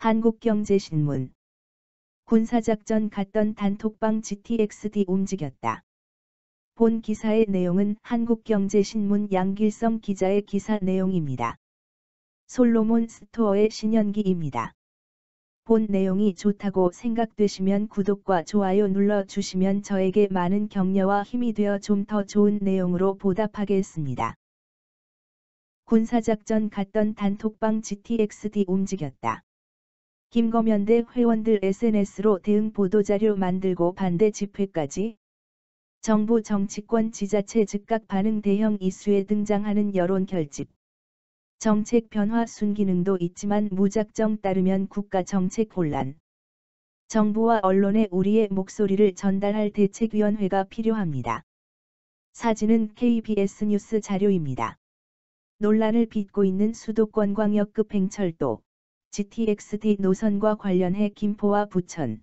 한국경제신문. 군사작전 갔던 단톡방 GTX-D 움직였다. 본 기사의 내용은 한국경제신문 양길성 기자의 기사 내용입니다. 솔로몬 스토어의 신현기입니다. 본 내용이 좋다고 생각되시면 구독과 좋아요 눌러주시면 저에게 많은 격려와 힘이 되어 좀 더 좋은 내용으로 보답하겠습니다. 군사작전 갔던 단톡방 GTX-D 움직였다. 김검연대 회원들 SNS로 대응 보도자료 만들고 반대 집회까지. 정부 정치권 지자체 즉각 반응 대형 이슈에 등장하는 여론 결집. 정책 변화 순기능도 있지만 무작정 따르면 국가 정책 혼란. 정부와 언론에 우리의 목소리를 전달할 대책위원회가 필요합니다. 사진은 KBS 뉴스 자료입니다. 논란을 빚고 있는 수도권 광역급 행철도 GTX-D 노선과 관련해 김포와 부천,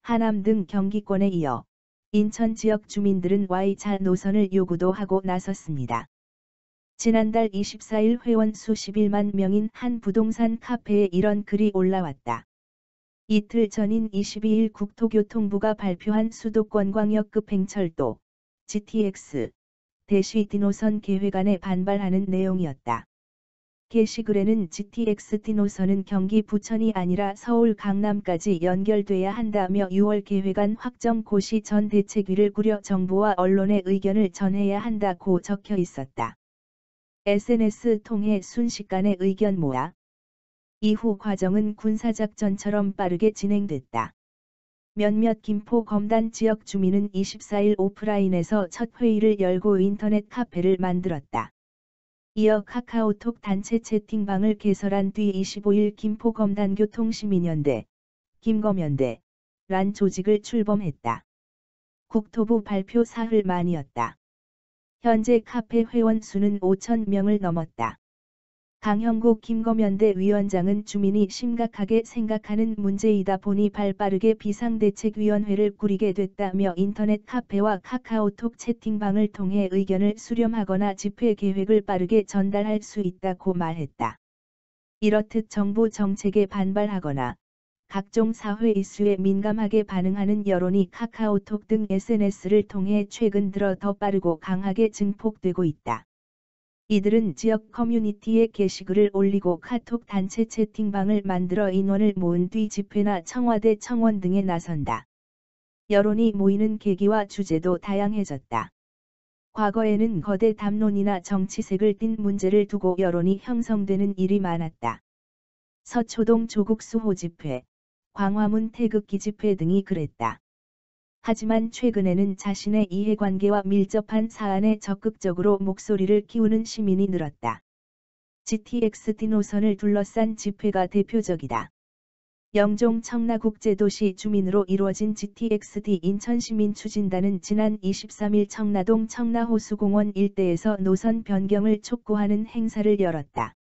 하남 등 경기권에 이어 인천 지역 주민들은 Y자 노선을 요구도 하고 나섰습니다. 지난달 24일 회원 수십일만 명인 한 부동산 카페에 이런 글이 올라왔다. 이틀 전인 22일 국토교통부가 발표한 수도권 광역급 행철도 GTX-D 노선 계획안에 반발하는 내용이었다. 게시글에는 GTX-D 노선은 경기 부천이 아니라 서울 강남까지 연결돼야 한다며 6월 계획안 확정 고시 전 대책위를 꾸려 정부와 언론에 의견을 전해야 한다고 적혀 있었다. SNS 통해 순식간에 의견 모아. 이후 과정은 군사작전처럼 빠르게 진행됐다. 몇몇 김포 검단 지역 주민은 24일 오프라인에서 첫 회의를 열고 인터넷 카페를 만들었다. 이어 카카오톡 단체 채팅방을 개설한 뒤 25일 김포 검단교통시민연대, 김검연대, 란 조직을 출범했다. 국토부 발표 사흘 만이었다. 현재 카페 회원 수는 5,000명을 넘었다. 강형국 김검연대 위원장은 주민이 심각하게 생각하는 문제이다 보니 발빠르게 비상대책위원회를 꾸리게 됐다며 인터넷 카페와 카카오톡 채팅방을 통해 의견을 수렴하거나 집회 계획을 빠르게 전달할 수 있다고 말했다. 이렇듯 정부 정책에 반발하거나 각종 사회 이슈에 민감하게 반응하는 여론이 카카오톡 등 SNS를 통해 최근 들어 더 빠르고 강하게 증폭되고 있다. 이들은 지역 커뮤니티에 게시글을 올리고 카톡 단체 채팅방을 만들어 인원을 모은 뒤 집회나 청와대 청원 등에 나선다. 여론이 모이는 계기와 주제도 다양해졌다. 과거에는 거대 담론이나 정치색을 띤 문제를 두고 여론이 형성되는 일이 많았다. 서초동 조국 수호 집회, 광화문 태극기 집회 등이 그랬다. 하지만 최근에는 자신의 이해관계와 밀접한 사안에 적극적으로 목소리를 키우는 시민이 늘었다. GTX-D 노선을 둘러싼 집회가 대표적이다. 영종 청라국제도시 주민으로 이루어진 GTX-D 인천시민 추진단은 지난 23일 청라동 청라호수공원 일대에서 노선 변경을 촉구하는 행사를 열었다.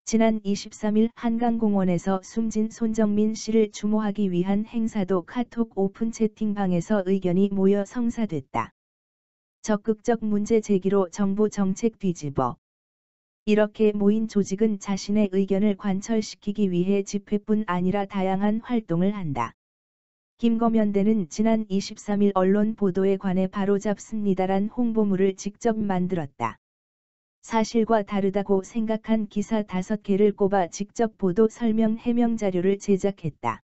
지난 23일 한강공원에서 숨진 손정민 씨를 추모하기 위한 행사도 카톡 오픈 채팅방에서 의견이 모여 성사됐다. 적극적 문제 제기로 정부 정책 뒤집어. 이렇게 모인 조직은 자신의 의견을 관철시키기 위해 집회뿐 아니라 다양한 활동을 한다. 김검연대는 지난 23일 언론 보도에 관해 바로잡습니다란 홍보물을 직접 만들었다. 사실과 다르다고 생각한 기사 5개를 꼽아 직접 보도 설명 해명 자료를 제작했다.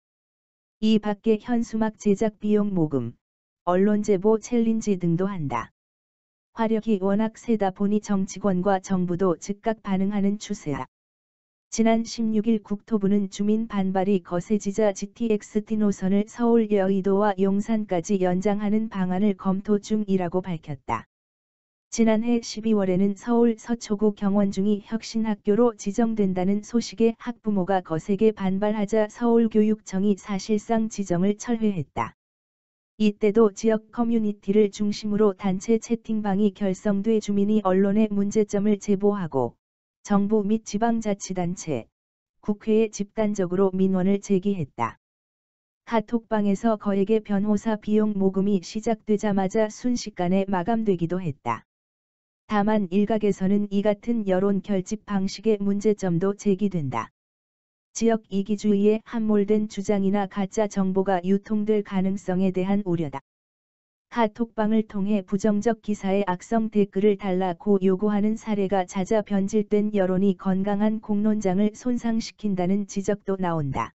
이 밖에 현수막 제작 비용 모금, 언론 제보 챌린지 등도 한다. 화력이 워낙 세다 보니 정치권과 정부도 즉각 반응하는 추세야. 지난 16일 국토부는 주민 반발이 거세지자 GTX-D 노선을 서울 여의도와 용산까지 연장하는 방안을 검토 중이라고 밝혔다. 지난해 12월에는 서울 서초구 경원중이 혁신학교로 지정된다는 소식에 학부모가 거세게 반발하자 서울교육청이 사실상 지정을 철회했다. 이때도 지역 커뮤니티를 중심으로 단체 채팅방이 결성돼 주민이 언론에 문제점을 제보하고 정부 및 지방자치단체, 국회에 집단적으로 민원을 제기했다. 카톡방에서 거액의 변호사 비용 모금이 시작되자마자 순식간에 마감되기도 했다. 다만 일각에서는 이 같은 여론 결집 방식의 문제점도 제기된다. 지역 이기주의에 함몰된 주장이나 가짜 정보가 유통될 가능성에 대한 우려다. 카톡방을 통해 부정적 기사에 악성 댓글을 달라고 요구하는 사례가 잦아 변질된 여론이 건강한 공론장을 손상시킨다는 지적도 나온다.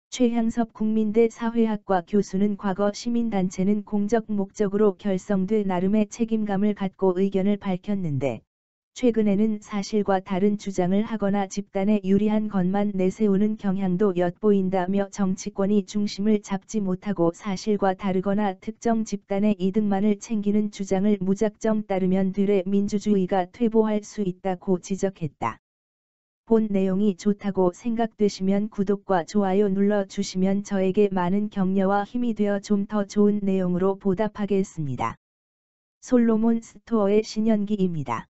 최향섭 국민대 사회학과 교수는 과거 시민단체는 공적 목적으로 결성돼 나름의 책임감을 갖고 의견을 밝혔는데, 최근에는 사실과 다른 주장을 하거나 집단에 유리한 것만 내세우는 경향도 엿보인다며 정치권이 중심을 잡지 못하고 사실과 다르거나 특정 집단의 이득만을 챙기는 주장을 무작정 따르면 되레 민주주의가 퇴보할 수 있다고 지적했다. 본 내용이 좋다고 생각되시면 구독과 좋아요 눌러주시면 저에게 많은 격려와 힘이 되어 좀 더 좋은 내용으로 보답하겠습니다. 솔로몬 스토어의 신현기입니다.